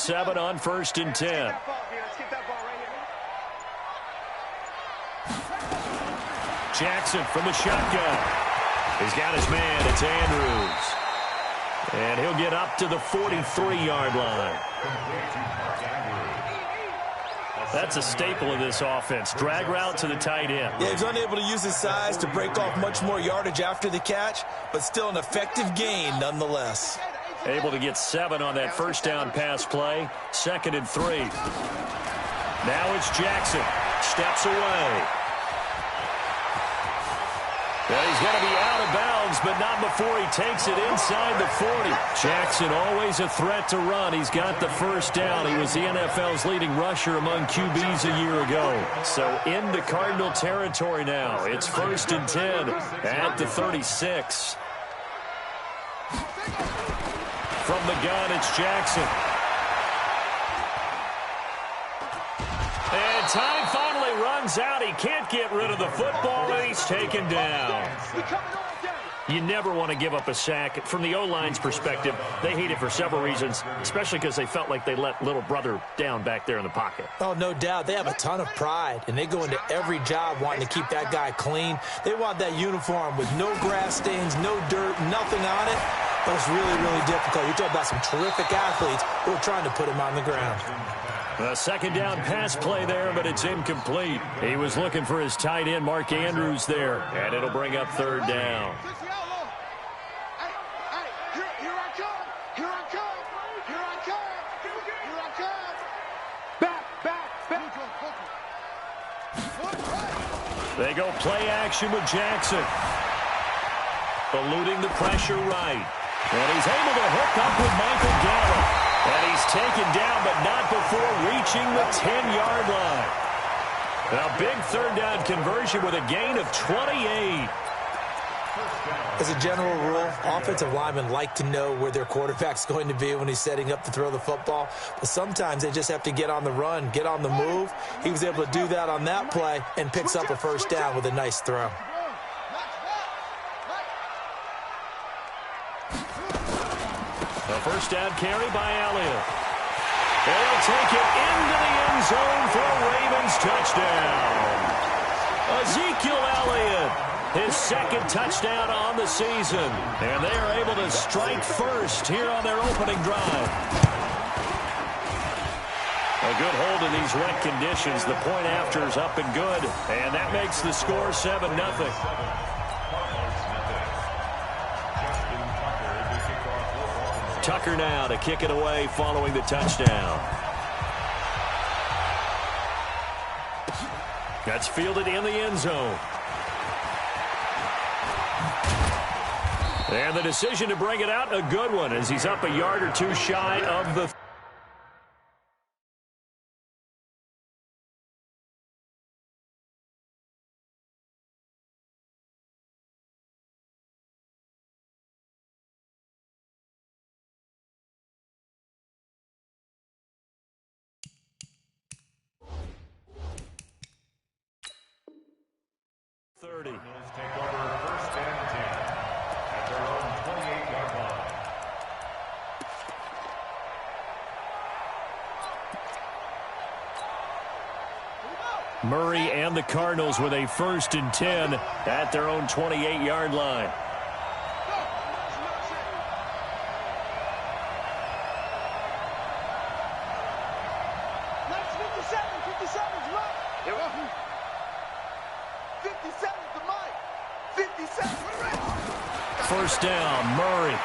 7 on 1st and 10. Jackson from the shotgun. He's got his man. It's Andrews. And he'll get up to the 43-yard line. That's a staple of this offense. Drag route to the tight end. Yeah, he's unable to use his size to break off much more yardage after the catch, but still an effective gain nonetheless. Able to get 7 on that first down pass play. 2nd and 3. Now it's Jackson. Steps away. Well, he's going to be out of bounds, but not before he takes it inside the 40. Jackson always a threat to run. He's got the first down. He was the NFL's leading rusher among QBs a year ago. So into Cardinal territory now. It's 1st and 10 at the 36. From the gun, it's Jackson. And time finally runs out. He can't get rid of the football, and he's taken down. You never want to give up a sack. From the O-line's perspective, they hate it for several reasons, especially because they felt like they let little brother down back there in the pocket. Oh, no doubt. They have a ton of pride, and they go into every job wanting to keep that guy clean. They want that uniform with no grass stains, no dirt, nothing on it. But it's really, really difficult. You're talking about some terrific athletes who are trying to put him on the ground. A 2nd down pass play there, but it's incomplete. He was looking for his tight end, Mark Andrews, there, and it'll bring up 3rd down. They go play action with Jackson. Eluding the pressure right. And he's able to hook up with Michael Gallup. And he's taken down, but not before reaching the 10-yard line. Now, big 3rd down conversion with a gain of 28. As a general rule, offensive linemen like to know where their quarterback's going to be when he's setting up to throw the football. But sometimes they just have to get on the run, get on the move. He was able to do that on that play and picks up a 1st down with a nice throw. A 1st down carry by Elliott. They'll take it into the end zone for a Ravens touchdown. Ezekiel Elliott, his 2nd touchdown on the season. And they are able to strike first here on their opening drive. A good hold in these wet conditions. The point after is up and good. And that makes the score 7-0. Tucker now to kick it away following the touchdown. That's fielded in the end zone. And the decision to bring it out, a good one, as he's up a yard or two shy of the... Take over 1st and 10 at their own 28-yard line. Murray and the Cardinals with a 1st and 10 at their own 28-yard line. First down, Murray.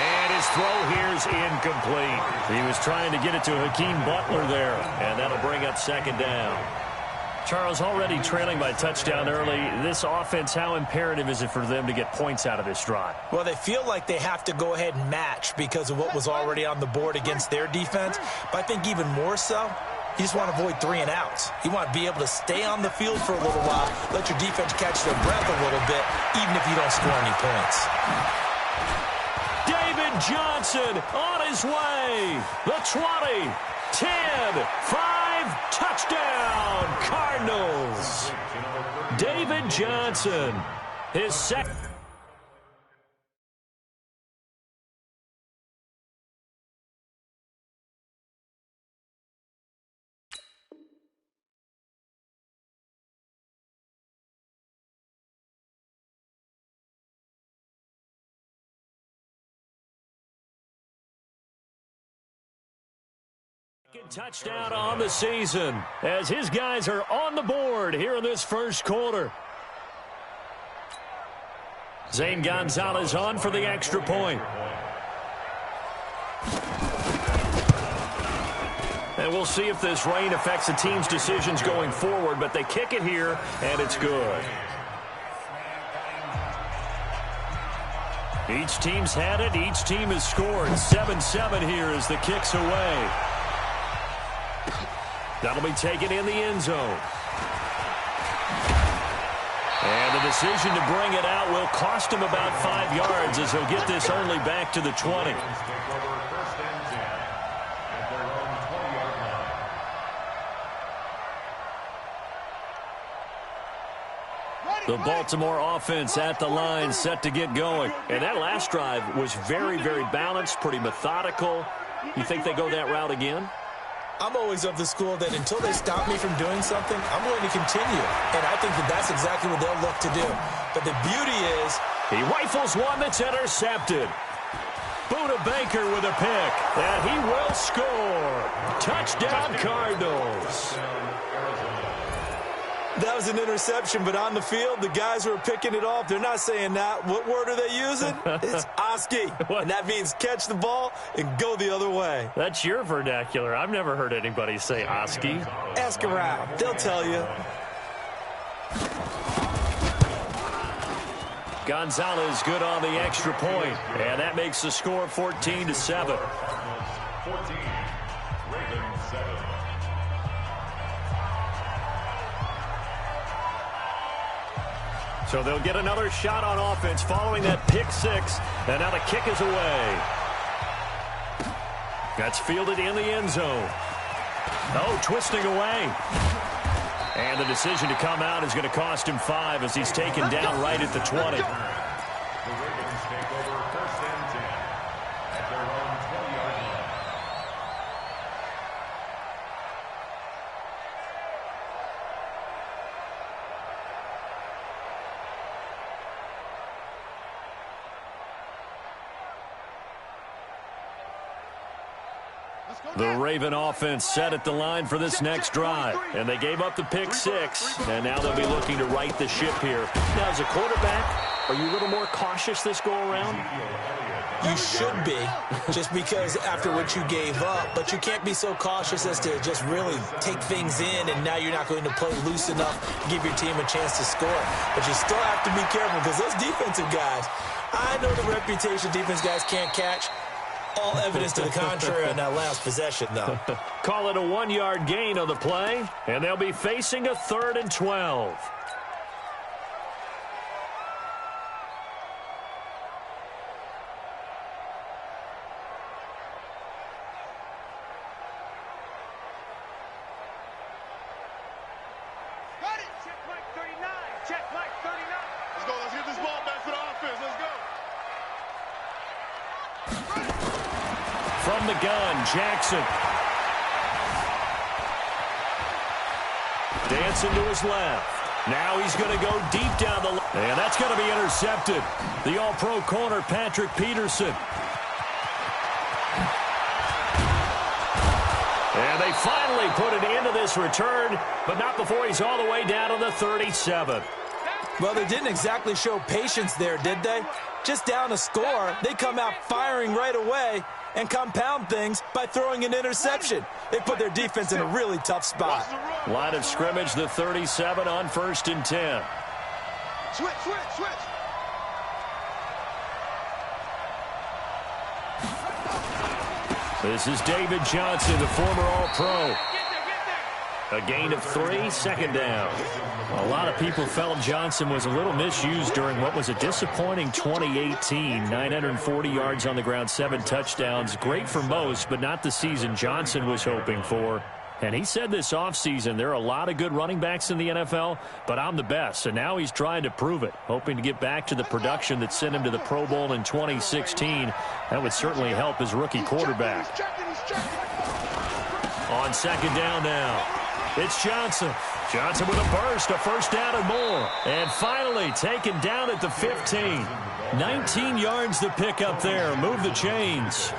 And his throw here is incomplete. He was trying to get it to Hakeem Butler there, and that'll bring up 2nd down. Charles, already trailing by touchdown early. This offense, how imperative is it for them to get points out of this drive? Well, they feel like they have to go ahead and match because of what was already on the board against their defense. But I think even more so, you just want to avoid 3 and outs. You want to be able to stay on the field for a little while, let your defense catch their breath a little bit, even if you don't score any points. David Johnson on his way. The 20, 10, 5, touchdown, Cardinals. David Johnson, his 2nd. Touchdown on the season as his guys are on the board here in this first quarter. Zane Gonzalez on for the extra point. And we'll see if this rain affects the team's decisions going forward, but they kick it here, and it's good. Each team's had it. Each team has scored. 7-7 here as the kick's away. That'll be taken in the end zone. And the decision to bring it out will cost him about 5 yards as he'll get this only back to the 20. The Baltimore offense at the line, set to get going. And that last drive was very, very balanced, pretty methodical. You think they go that route again? I'm always of the school that until they stop me from doing something, I'm going to continue. And I think that that's exactly what they'll look to do. But the beauty is, he rifles one that's intercepted. Buda Baker with a pick, and he will score. Touchdown, Cardinals. That was an interception, but on the field, the guys who are picking it off, they're not saying that. What word are they using? It's Oski, and that means catch the ball and go the other way. That's your vernacular. I've never heard anybody say Oski. Ask around. They'll tell you. Gonzalez good on the extra point, and that makes the score 14-7. 14, Ravens 7. So they'll get another shot on offense following that pick six. And now the kick is away. That's fielded in the end zone. Oh, twisting away. And the decision to come out is going to cost him 5 as he's taken down right at the 20. The Ravens take over first and 10 at their own 20-yard line. The Raven offense set at the line for this next drive. And they gave up the pick six. And now they'll be looking to right the ship here. Now, as a quarterback, are you a little more cautious this go-around? You should be, just because after what you gave up. But you can't be so cautious as to just really take things in, and now you're not going to play loose enough to give your team a chance to score. But you still have to be careful because those defensive guys, I know the reputation defense guys can't catch. All evidence to the contrary on that last possession, though. Call it a 1-yard gain on the play, and they'll be facing a 3rd and 12. Got it. Check Mike 39. Check Mike 39. Let's go. Let's get this ball back for the offense. Let's go. From the gun, Jackson. Dancing to his left. Now he's going to go deep down the line. And that's going to be intercepted. The all-pro corner, Patrick Peterson. And they finally put it into this return, but not before he's all the way down to the 37. Well, they didn't exactly show patience there, did they? Just down a score, they come out firing right away and compound things by throwing an interception. They put their defense in a really tough spot. Line of scrimmage, the 37 on 1st and 10. Switch, switch, switch. This is David Johnson, the former All-Pro. A gain of 3, 2nd down. A lot of people felt Johnson was a little misused during what was a disappointing 2018. 940 yards on the ground, 7 touchdowns. Great for most, but not the season Johnson was hoping for. And he said this offseason, there are a lot of good running backs in the NFL, but I'm the best. And now he's trying to prove it, hoping to get back to the production that sent him to the Pro Bowl in 2016. That would certainly help his rookie quarterback. On 2nd down now, it's Johnson. Johnson with a burst, a 1st down and more. And finally taken down at the 15. 19 yards to pick up there. Move the chains.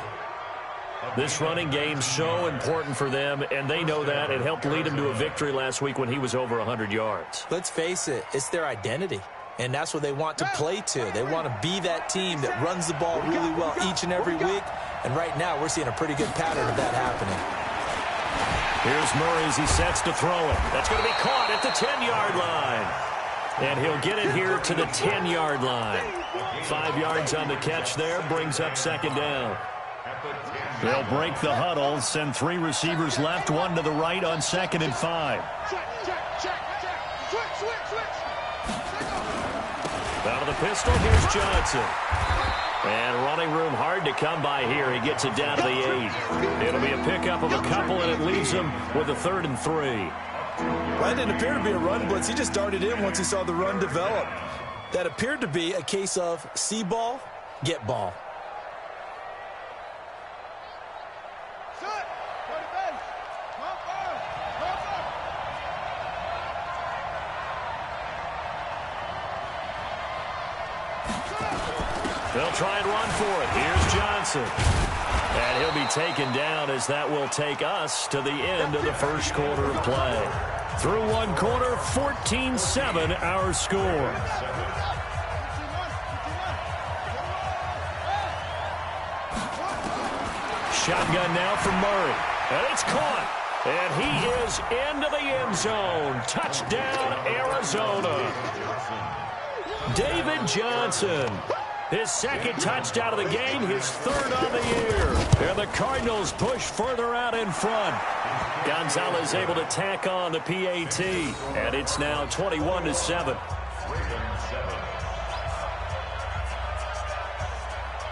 This running game's so important for them, and they know that. It helped lead them to a victory last week when he was over 100 yards. Let's face it, it's their identity, and that's what they want to play to. They want to be that team that runs the ball really well each and every week, and right now we're seeing a pretty good pattern of that happening. Here's Murray as he sets to throw it. That's going to be caught at the 10-yard line. And he'll get it here to the 10-yard line. 5 yards on the catch there, brings up second down. They'll break the huddle, send 3 receivers left, 1 to the right on 2nd and 5. Out of the pistol, here's Johnson. And running room hard to come by here. He gets it down to the 8. It'll be a pickup of a couple, and it leaves him with a 3rd and 3. Well, that didn't appear to be a run blitz. He just darted in once he saw the run develop. That appeared to be a case of see ball, get ball. They'll try and run for it. Here's Johnson. And he'll be taken down as that will take us to the end of the first quarter of play. Through one quarter, 14-7 our score. Shotgun now from Murray. And it's caught. And he is into the end zone. Touchdown, Arizona. David Johnson. His 2nd touchdown of the game, his 3rd on the year. And the Cardinals push further out in front. Gonzalez able to tack on the PAT. And it's now 21-7.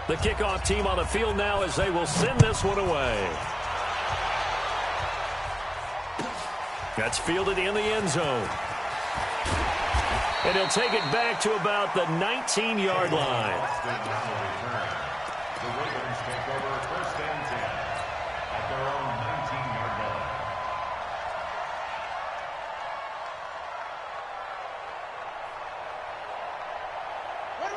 The kickoff team on the field now as they will send this one away. That's fielded in the end zone. And he'll take it back to about the 19-yard line. The Ravens take over 1st and 10 at their own 19-yard line.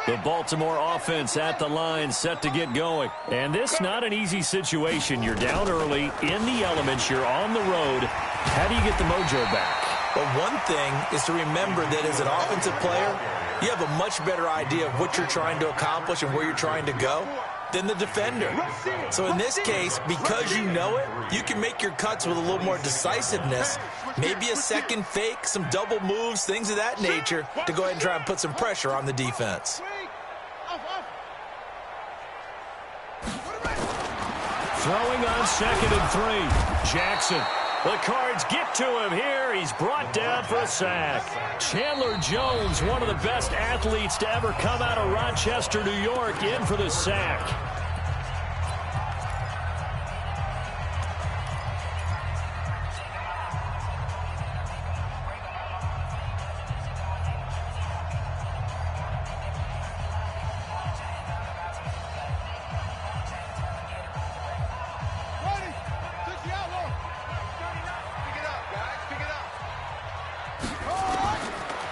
The Baltimore offense at the line, set to get going. And this not an easy situation. You're down early, in the elements, you're on the road. How do you get the mojo back? But one thing is to remember that as an offensive player, you have a much better idea of what you're trying to accomplish and where you're trying to go than the defender. So in this case, because you know it, you can make your cuts with a little more decisiveness, maybe a second fake, some double moves, things of that nature, to go ahead and try and put some pressure on the defense. Throwing on 2nd and 3. Jackson. The Cards get to him here. He's brought down for a sack. Chandler Jones, one of the best athletes to ever come out of Rochester, New York, in for the sack.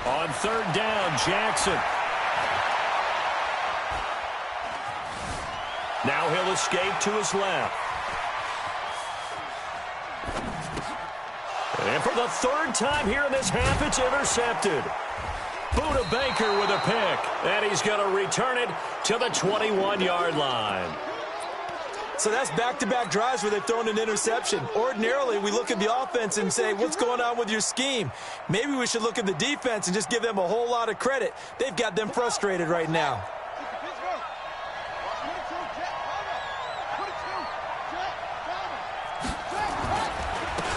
On 3rd down, Jackson. Now he'll escape to his left. And for the 3rd time here in this half, it's intercepted. Buda Baker with a pick. And he's going to return it to the 21-yard line. So that's back-to-back drives where they've thrown an interception. Ordinarily, we look at the offense and say, what's going on with your scheme? Maybe we should look at the defense and just give them a whole lot of credit. They've got them frustrated right now.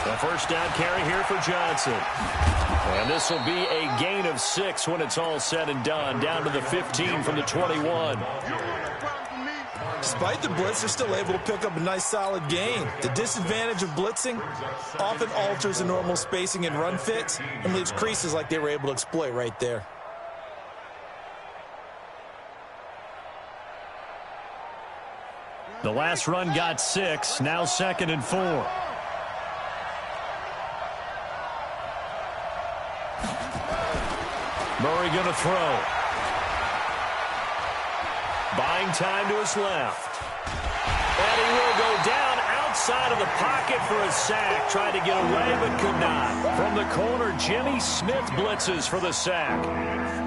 The 1st down carry here for Johnson. And this will be a gain of 6 when it's all said and done. Down to the 15 from the 21. Despite the blitz, they're still able to pick up a nice solid gain. The disadvantage of blitzing often alters the normal spacing and run fits and leaves creases like they were able to exploit right there. The last run got 6, now 2nd and 4. Murray going to throw. Buying time to his left. And he will go down pocket for a sack. Tried to get away, but could not. From the corner, Jimmy Smith blitzes for the sack.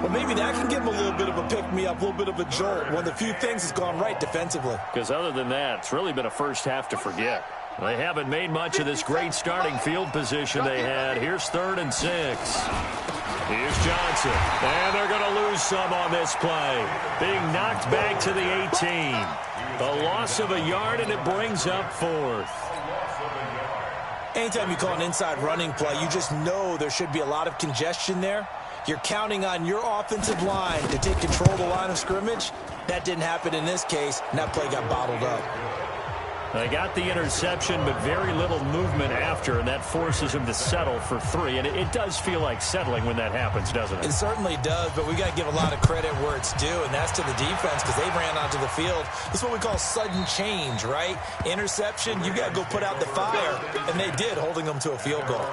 Well, maybe that can give him a little bit of a pick-me-up, a little bit of a jolt. One of the few things that's gone right defensively. Because other than that, it's really been a first half to forget. They haven't made much of this great starting field position they had. Here's 3rd and 6. Here's Johnson. And they're going to lose some on this play. Being knocked back to the 18. The loss of a yard, and it brings up 4th. Anytime you call an inside running play, you just know there should be a lot of congestion there. You're counting on your offensive line to take control of the line of scrimmage. That didn't happen in this case, and that play got bottled up. They got the interception, but very little movement after, and that forces him to settle for 3. And it does feel like settling when that happens, doesn't it? It certainly does, but we got to give a lot of credit where it's due, and that's to the defense because they ran onto the field. This is what we call sudden change, right? Interception, you got to go put out the fire, and they did, holding them to a field goal.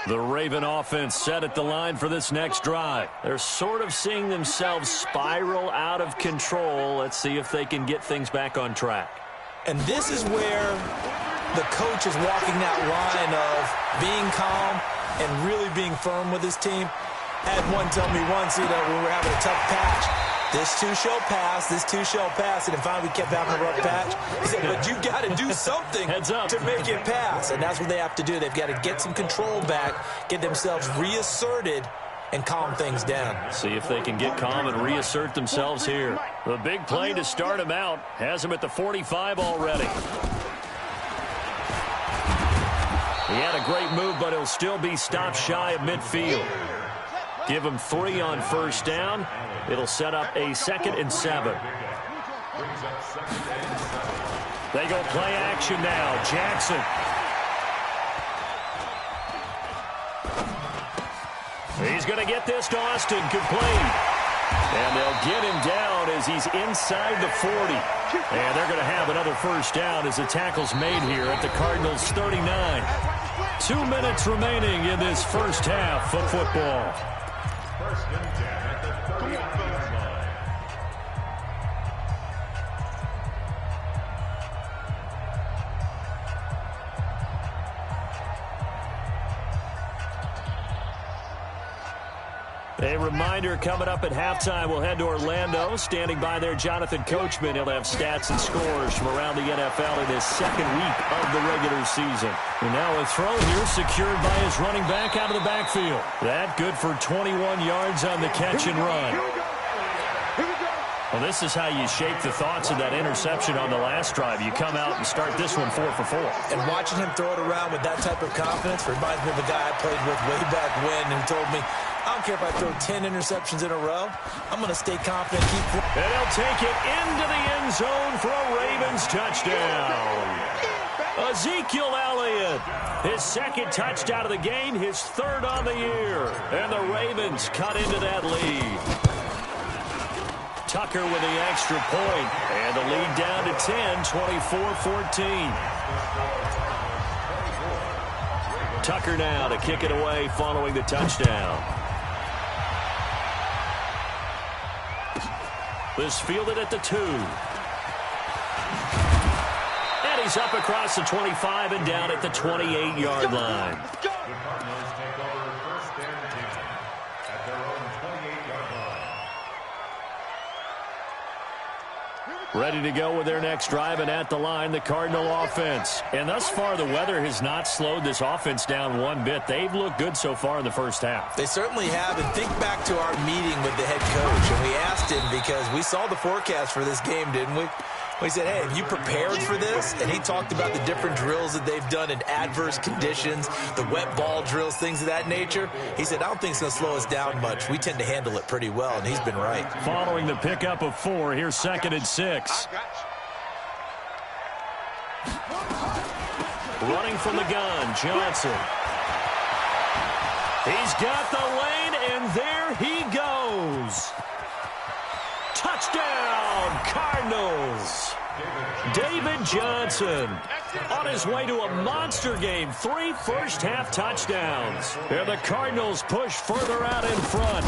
The Raven offense set at the line for this next drive. They're sort of seeing themselves spiral out of control. Let's see if they can get things back on track. And this is where the coach is walking that line of being calm and really being firm with his team. Had one tell me once, when we were having a tough patch, this too shall pass, this too shall pass, and then finally we kept having a rough patch. He said, but you got to do something to make it pass, and that's what they have to do. They've got to get some control back, get themselves reasserted, and calm things down. See if they can get calm and reassert themselves here. The big play to start him out has him at the 45 already. He had a great move, but he'll still be stopped shy of midfield. Give him 3 on first down. It'll set up a 2nd and 7. They go play action now. Jackson. He's going to get this to Austin, complete. And they'll get him down as he's inside the 40. And they're going to have another first down as the tackle's made here at the Cardinals' 39. 2 minutes remaining in this first half of football. First and 10 at the 38-yard line. A reminder, coming up at halftime, we'll head to Orlando. Standing by there, Jonathan Coachman. He'll have stats and scores from around the NFL in his 2nd week of the regular season. And now a throw here secured by his running back out of the backfield. That good for 21 yards on the catch and run. Well, this is how you shape the thoughts of that interception on the last drive. You come out and start this one 4 for 4. And watching him throw it around with that type of confidence reminds me of a guy I played with way back when who told me, I don't care if I throw 10 interceptions in a row. I'm going to stay confident. And he'll take it into the end zone for a Ravens touchdown. Ezekiel Elliott, his 2nd touchdown of the game, his 3rd on the year. And the Ravens cut into that lead. Tucker with the extra point, and the lead down to 10, 24-14. Tucker now to kick it away following the touchdown. This fielded at the 2. And he's up across the 25 and down at the 28-yard line. The Cardinals take over first and 10 at their own 28-yard line. Ready to go with their next drive, and at the line, the Cardinal offense. And thus far, the weather has not slowed this offense down one bit. They've looked good so far in the first half. They certainly have, and think back to our meeting with the head coach, and we asked him because we saw the forecast for this game, didn't we? We said, hey, have you prepared for this? And he talked about the different drills that they've done in adverse conditions, the wet ball drills, things of that nature. He said, I don't think it's going to slow us down much. We tend to handle it pretty well, and he's been right. Following the pickup of 4, here's 2nd and 6. Running from the gun, Johnson. He's got the lane, and there he goes. Touchdown, Cardinals. Cardinals. David Johnson on his way to a monster game. 3 first-half touchdowns. And the Cardinals push further out in front.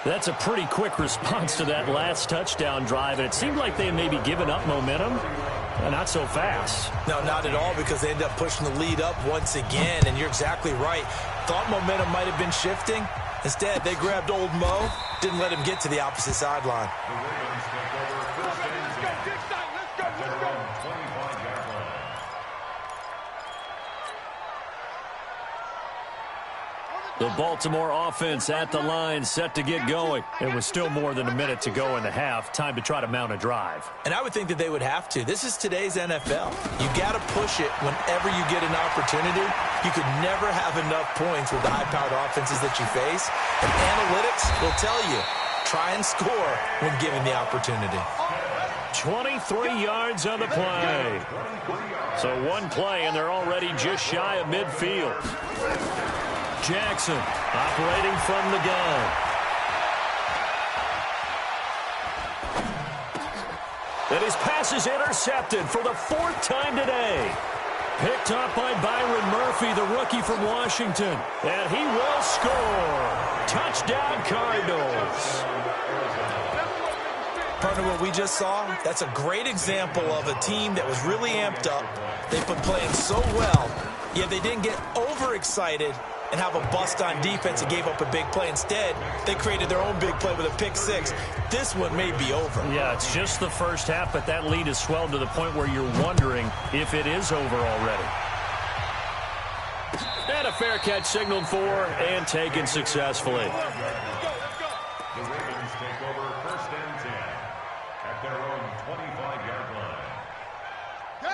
That's a pretty quick response to that last touchdown drive, and it seemed like they had maybe given up momentum. Not so fast. No, not at all, because they ended up pushing the lead up once again, and you're exactly right. Thought momentum might have been shifting. Instead, they grabbed old Mo, didn't let him get to the opposite sideline. The Baltimore offense at the line, set to get going. It was still more than a minute to go in the half. Time to try to mount a drive. And I would think that they would have to. This is today's NFL. You got to push it whenever you get an opportunity. You could never have enough points with the high-powered offenses that you face. And analytics will tell you, try and score when given the opportunity. 23 yards on the play. So one play, and they're already just shy of midfield. Jackson operating from the gun. And his pass is intercepted for the 4th time today. Picked up by Byron Murphy, the rookie from Washington. And he will score. Touchdown, Cardinals. Partner, what we just saw, that's a great example of a team that was really amped up. They've been playing so well, yet they didn't get overexcited and have a bust on defense and gave up a big play. Instead, they created their own big play with a pick-6. This one may be over. Yeah, it's just the first half, but that lead has swelled to the point where you're wondering if it is over already. And a fair catch signaled for and taken successfully. The Ravens take over 1st and 10 at their own 25-yard line.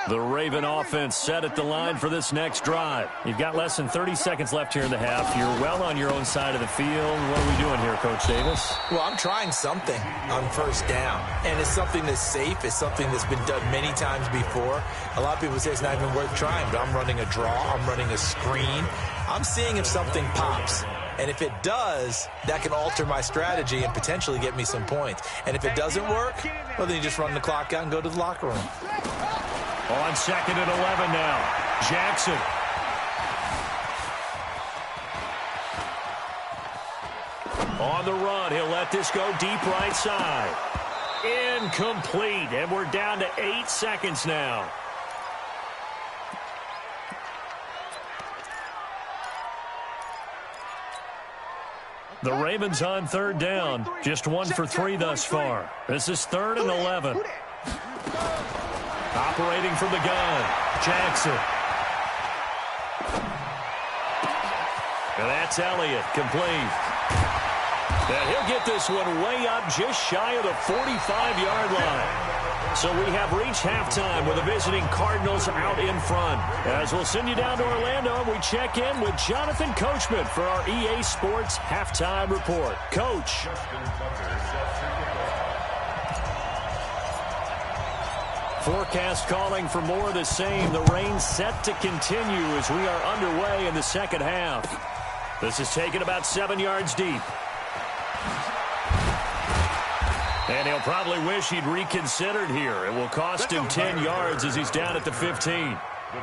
The Raven offense set at the line for this next drive. You've got less than 30 seconds left here in the half. You're well on your own side of the field. What are we doing here, Coach Davis? Well, I'm trying something on 1st down, and it's something that's safe. It's something that's been done many times before. A lot of people say it's not even worth trying, but I'm running a draw. I'm running a screen. I'm seeing if something pops. And if it does, that can alter my strategy and potentially get me some points. And if it doesn't work, well, then you just run the clock out and go to the locker room. On 2nd and 11 now. Jackson. On the run, he'll let this go deep right side. Incomplete, and we're down to 8 seconds now. The Ravens on 3rd down. Just 1 for 3 thus far. This is 3rd and 11. Operating from the gun, Jackson. And that's Elliott, complete. And he'll get this one way up just shy of the 45-yard line. So we have reached halftime with the visiting Cardinals out in front. As we'll send you down to Orlando, and we check in with Jonathan Coachman for our EA Sports Halftime Report. Coach. Forecast calling for more of the same. The rain set to continue as we are underway in the second half. This is taken about 7 yards deep. And he'll probably wish he'd reconsidered here. It will cost him 10 yards as he's down at the 15.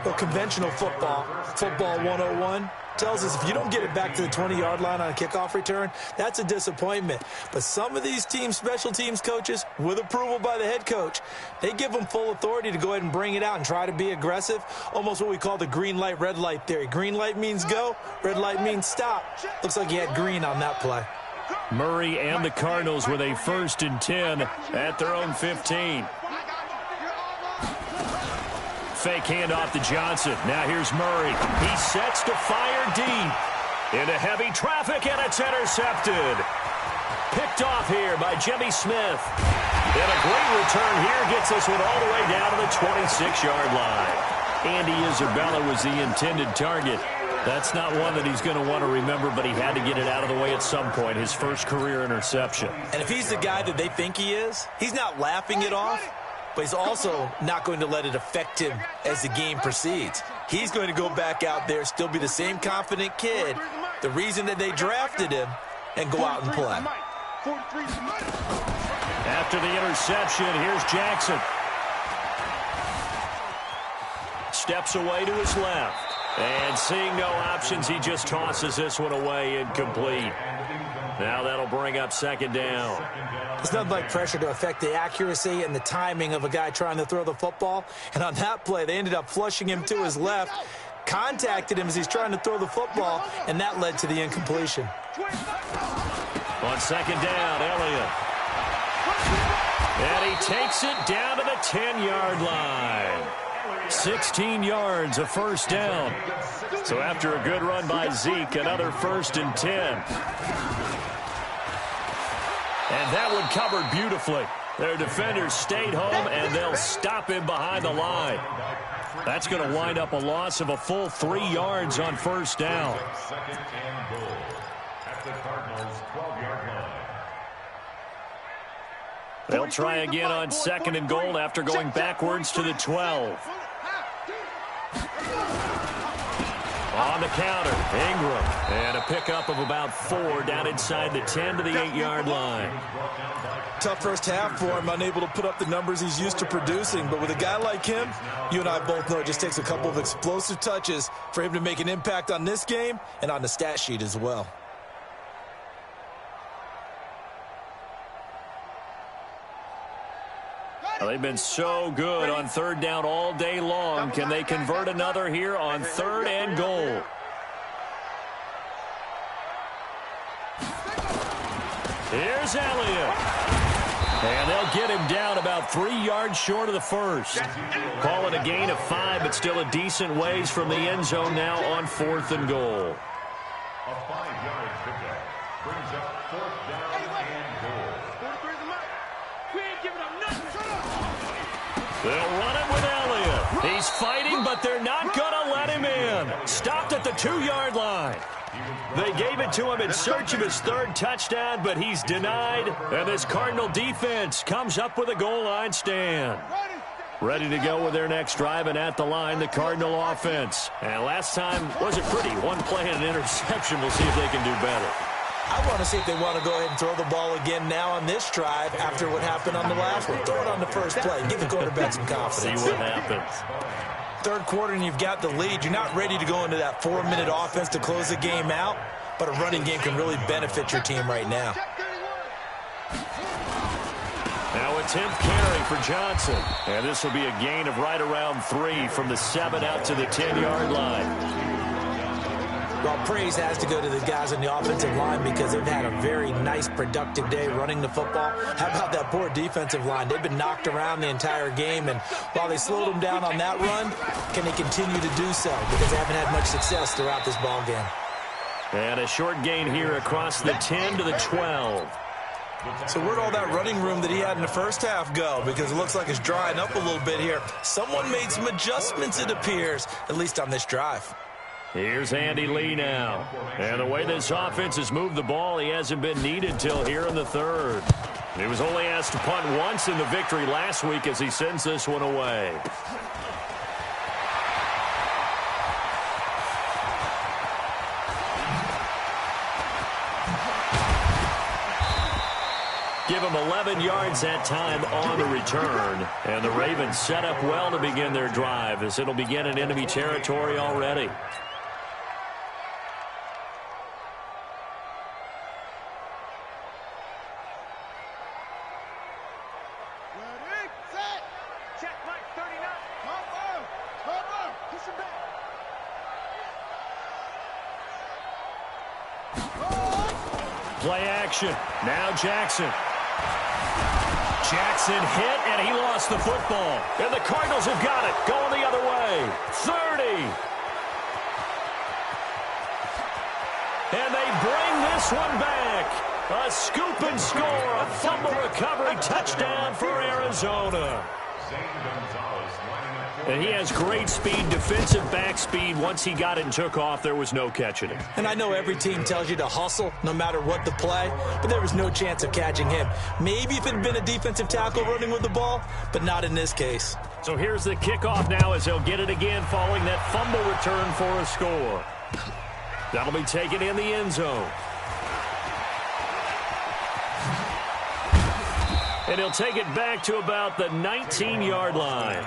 Well, conventional football 101, tells us if you don't get it back to the 20-yard line on a kickoff return, that's a disappointment. But some of these teams, special teams coaches, with approval by the head coach, they give them full authority to go ahead and bring it out and try to be aggressive, almost what we call the green light, red light theory. Green light means go, red light means stop. Looks like he had green on that play. Murray and the Cardinals with a 1st and 10 at their own 15. Fake handoff to Johnson. Now here's Murray. He sets to fire deep. Into heavy traffic, and it's intercepted. Picked off here by Jimmy Smith. And a great return here gets this one all the way down to the 26-yard line. Andy Isabella was the intended target. That's not one that he's going to want to remember, but he had to get it out of the way at some point, his first career interception. And if he's the guy that they think he is, he's not laughing it off, but he's also not going to let it affect him as the game proceeds. He's going to go back out there, still be the same confident kid, the reason that they drafted him, and go out and play. At after the interception. Here's Jackson. Steps away to his left. And seeing no options, he just tosses this one away incomplete. Now that'll bring up second down. It's nothing like pressure to affect the accuracy and the timing of a guy trying to throw the football. And on that play, they ended up flushing him to his left, contacted him as he's trying to throw the football, and that led to the incompletion. On second down, Elliott. And he takes it down to the 10-yard line. 16 yards, a first down. So after a good run by Zeke, another 1st and 10. And that one covered beautifully. Their defenders stayed home, and they'll stop him behind the line. That's going to wind up a loss of a full 3 yards on first down. Second and goal at the Cardinals' 12-yard line. They'll try again on second and goal after going backwards to the 12. On the counter, Ingram. And a pickup of about 4 down inside the 10 to the 8-yard line. Tough first half for him, unable to put up the numbers he's used to producing. But with a guy like him, you and I both know it just takes a couple of explosive touches for him to make an impact on this game and on the stat sheet as well. Well, they've been so good on third down all day long. Can they convert another here on 3rd and goal? Here's Elliott. And they'll get him down about 3 yards short of the first. Call it a gain of 5, but still a decent ways from the end zone now on 4th and goal. A 5-yard pickup brings up 4th down and goal. We ain't giving up nothing. They'll run it with Elliott. He's fighting, but they're not going to let him in. Stopped at the 2-yard line. They gave it to him in search of his 3rd touchdown, but he's denied. And this Cardinal defense comes up with a goal line stand. Ready to go with their next drive, and at the line, the Cardinal offense. And last time wasn't pretty. One play and an interception. We'll see if they can do better. I want to see if they want to go ahead and throw the ball again now on this drive after what happened on the last one. Throw it on the first play. Give the quarterback some confidence. See what happens. 3rd quarter and you've got the lead. You're not ready to go into that 4-minute offense to close the game out, but a running game can really benefit your team right now. Now a 10th carry for Johnson. And this will be a gain of right around 3 from the 7 out to the 10-yard line. Well, praise has to go to the guys on the offensive line because they've had a very nice, productive day running the football. How about that poor defensive line? They've been knocked around the entire game, and while they slowed them down on that run, can they continue to do so? Because they haven't had much success throughout this ball game. And a short gain here across the 10 to the 12. So where'd all that running room that he had in the first half go? Because it looks like it's drying up a little bit here. Someone made some adjustments, it appears, at least on this drive. Here's Andy Lee now. And the way this offense has moved the ball, he hasn't been needed till here in the 3rd. He was only asked to punt once in the victory last week as he sends this one away. Give him 11 yards that time on the return. And the Ravens set up well to begin their drive as it'll begin in enemy territory already. Play action. Now Jackson. Jackson hit, and he lost the football. And the Cardinals have got it. Going the other way. 30. And they bring this one back. A scoop and score. A fumble recovery touchdown for Arizona. And he has great speed, defensive back speed. Once he got it and took off, there was no catching it. And I know every team tells you to hustle no matter what the play, but there was no chance of catching him. Maybe if it had been a defensive tackle running with the ball, but not in this case. So here's the kickoff now as they'll get it again following that fumble return for a score. That'll be taken in the end zone. And he'll take it back to about the 19-yard line.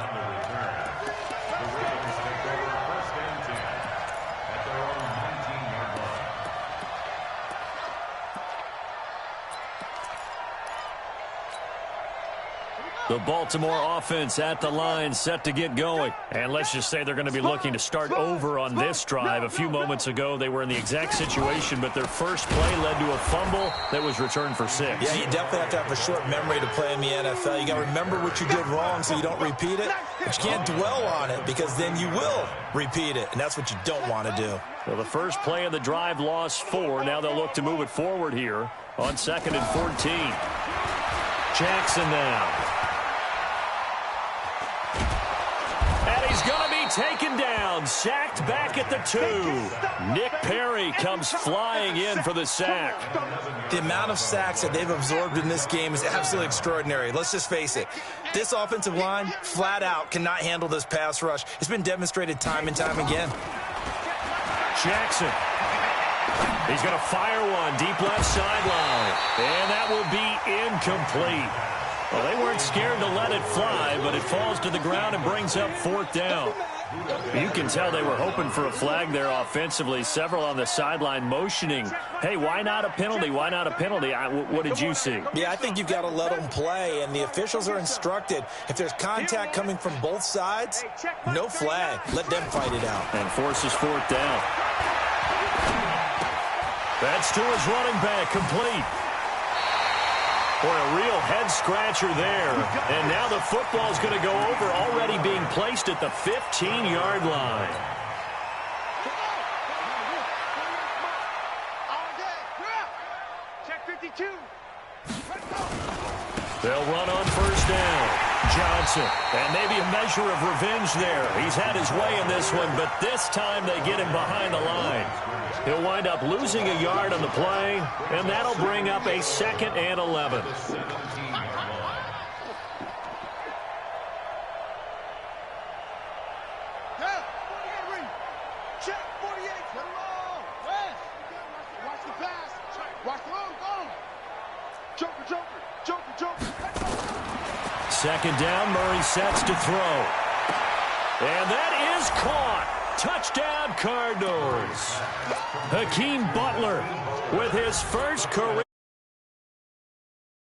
The Baltimore offense at the line, set to get going. And let's just say they're going to be looking to start over on this drive. A few moments ago, they were in the exact situation, but their first play led to a fumble that was returned for 6. Yeah, you definitely have to have a short memory to play in the NFL. You got to remember what you did wrong so you don't repeat it. But you can't dwell on it because then you will repeat it, and that's what you don't want to do. Well, the first play of the drive lost 4. Now they'll look to move it forward here on 2nd and 14. Jackson now. He's going to be taken down, sacked back at the 2. Nick Perry comes flying in for the sack. The amount of sacks that they've absorbed in this game is absolutely extraordinary. Let's just face it. This offensive line, flat out, cannot handle this pass rush. It's been demonstrated time and time again. Jackson. He's going to fire one deep left sideline. And that will be incomplete. Well, they weren't scared to let it fly, but it falls to the ground and brings up 4th down. You can tell they were hoping for a flag there offensively. Several on the sideline motioning, hey, why not a penalty? Why not a penalty? What did you see? Yeah, I think you've got to let them play, and the officials are instructed. If there's contact coming from both sides, no flag. Let them fight it out. And forces 4th down. That's to his running back, complete. Boy, a real head-scratcher there. And now the football's going to go over, already being placed at the 15-yard line. Check 52. They'll run on 1st down. Johnson. And maybe a measure of revenge there. He's had his way in this one, but this time they get him behind the line. He'll wind up losing a yard on the play, and that'll bring up a 2nd and 11. Check 48. Watch the pass. Watch the run. Joker. 2nd down, Murray sets to throw. And that is caught. Touchdown, Cardinals. Hakeem Butler with his first career.